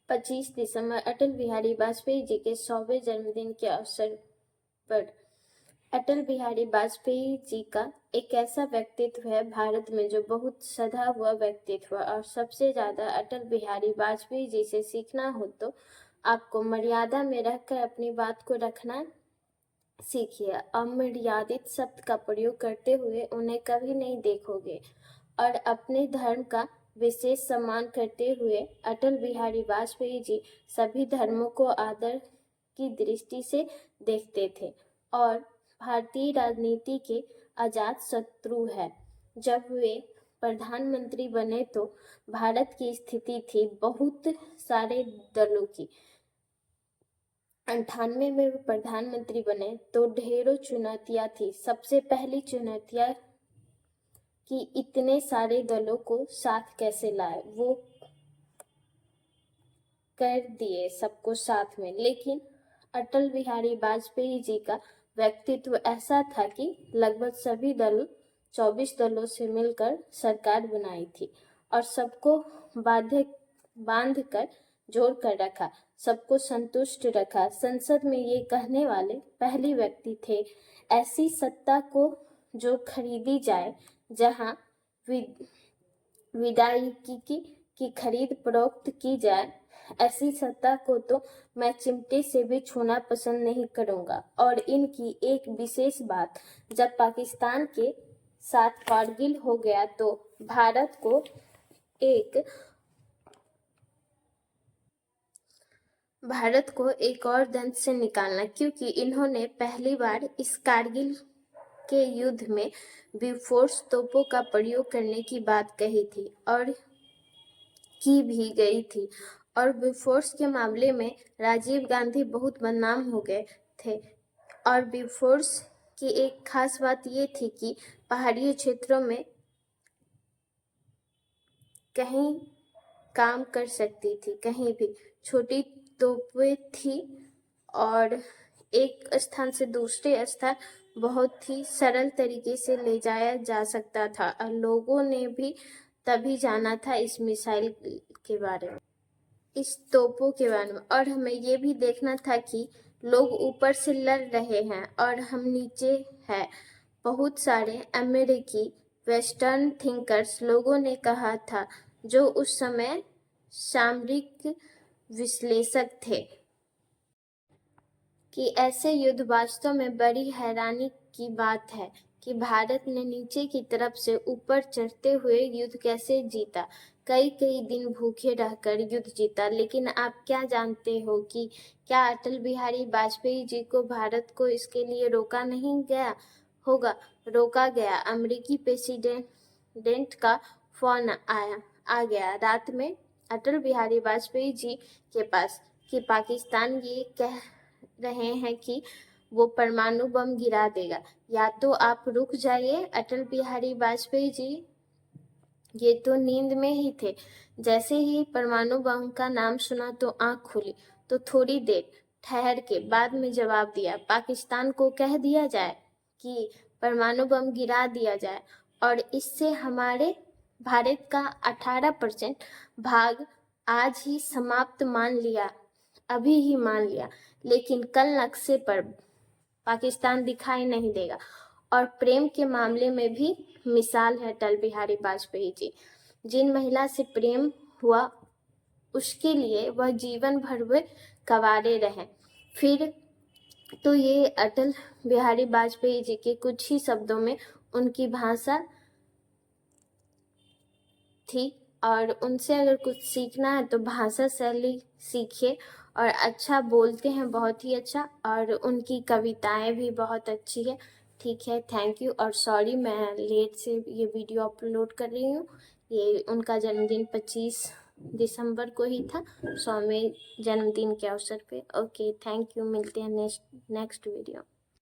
25 दिसंबर अटल बिहारी वाजपेयी जी के 100वें जन्मदिन के अवसर पर। अटल बिहारी वाजपेयी जी का एक ऐसा व्यक्तित्व है भारत में जो बहुत सधा हुआ व्यक्तित्व, और सबसे ज्यादा अटल बिहारी वाजपेयी जी से सीखना हो तो आपको मर्यादा में रहकर अपनी बात को रखना सीखिए। अमर्यादित शब्द का प्रयोग करते हुए उन्हें कभी नहीं देखोगे, और अपने धर्म का विशेष सम्मान करते हुए अटल बिहारी वाजपेयी जी सभी धर्मों को आदर की दृष्टि से देखते थे और भारतीय राजनीति के अजात शत्रु है। जब वे प्रधानमंत्री बने तो भारत की स्थिति थी बहुत सारे दलों की। 98 में वे प्रधानमंत्री बने तो ढेरों चुनौतियां थी। सबसे पहली चुनौतियां कि इतने सारे दलों को साथ कैसे लाए। वो कर दिए सबको साथ में, लेकिन अटल बिहारी वाजपेयी जी का व्यक्तित्व ऐसा था कि लगभग सभी दल 24 दलों से मिलकर सरकार बनाई थी और सबको बांध कर जोड़ कर रखा, सबको संतुष्ट रखा। संसद में ये कहने वाले पहले व्यक्ति थे, ऐसी सत्ता को जो खरीदी जाए, जहां विधायिकी की खरीद फरोख्त की जाए, ऐसी सत्ता को तो मैं चिमटे से भी छूना पसंद नहीं करूंगा। और इनकी एक विशेष बात, जब पाकिस्तान के साथ कारगिल हो गया तो भारत को एक और दंश से निकालना, क्योंकि इन्होंने पहली बार इस कारगिल के युद्ध में बोफोर्स तोपों का प्रयोग करने की बात कही थी और की भी गई थी। और बोफोर्स के मामले में राजीव गांधी बहुत बदनाम हो गए थे। और बोफोर्स की एक खास बात ये थी कि पहाड़ी क्षेत्रों में कहीं काम कर सकती थी, कहीं भी छोटी तोपें थी और एक स्थान से दूसरे स्थान बहुत ही सरल तरीके से ले जाया जा सकता था। और लोगों ने भी तभी जाना था इस मिसाइल के बारे में, इस तोपों के बारे में। और हमें ये भी देखना था कि लोग ऊपर से लड़ रहे हैं और हम नीचे हैं। बहुत सारे अमेरिकी वेस्टर्न थिंकर्स लोगों ने कहा था, जो उस समय सामरिक विश्लेषक थे, कि ऐसे युद्ध वास्तव में बड़ी हैरानी की बात है कि भारत ने नीचे की तरफ से ऊपर चढ़ते हुए युद्ध कैसे जीता, कई दिन भूखे रहकर युद्ध जीता। लेकिन आप क्या जानते हो कि क्या अटल बिहारी वाजपेयी जी को भारत को इसके लिए रोका नहीं गया होगा? रोका गया। अमेरिकी प्रेसिडेंट का फोन आ गया रात में अटल बिहारी वाजपेयी जी के पास कि पाकिस्तान ये कह रहे हैं कि वो परमाणु बम गिरा देगा, या तो आप रुक जाइए। अटल बिहारी वाजपेयी जी ये तो नींद में ही थे। जैसे ही परमाणु बम का नाम सुना तो आंख खुली, तो थोड़ी देर ठहर के बाद में जवाब दिया, पाकिस्तान को कह दिया जाए कि परमाणु बम गिरा दिया जाए और इससे हमारे भारत का 18% भाग आज ही समाप्त मान लिया, अभी ही मान लिया। लेकिन कल नक्शे पर पाकिस्तान दिखाई नहीं देगा। और प्रेम के मामले में भी मिसाल है अटल बिहारी वाजपेयी जी। जिन महिला से प्रेम हुआ उसके लिए वह जीवन भर वे कवारे रहे। फिर तो ये अटल बिहारी वाजपेयी जी के कुछ ही शब्दों में उनकी भाषा थी, और उनसे अगर कुछ सीखना है तो भाषा शैली सीखिए। और अच्छा बोलते हैं, बहुत ही अच्छा, और उनकी कविताएं भी बहुत अच्छी है। ठीक है, थैंक यू। और सॉरी मैं लेट से ये वीडियो अपलोड कर रही हूँ। ये उनका जन्मदिन 25 दिसंबर को ही था, 100वें जन्मदिन के अवसर पे। Okay, thank you. मिलते हैं नेक्स्ट वीडियो।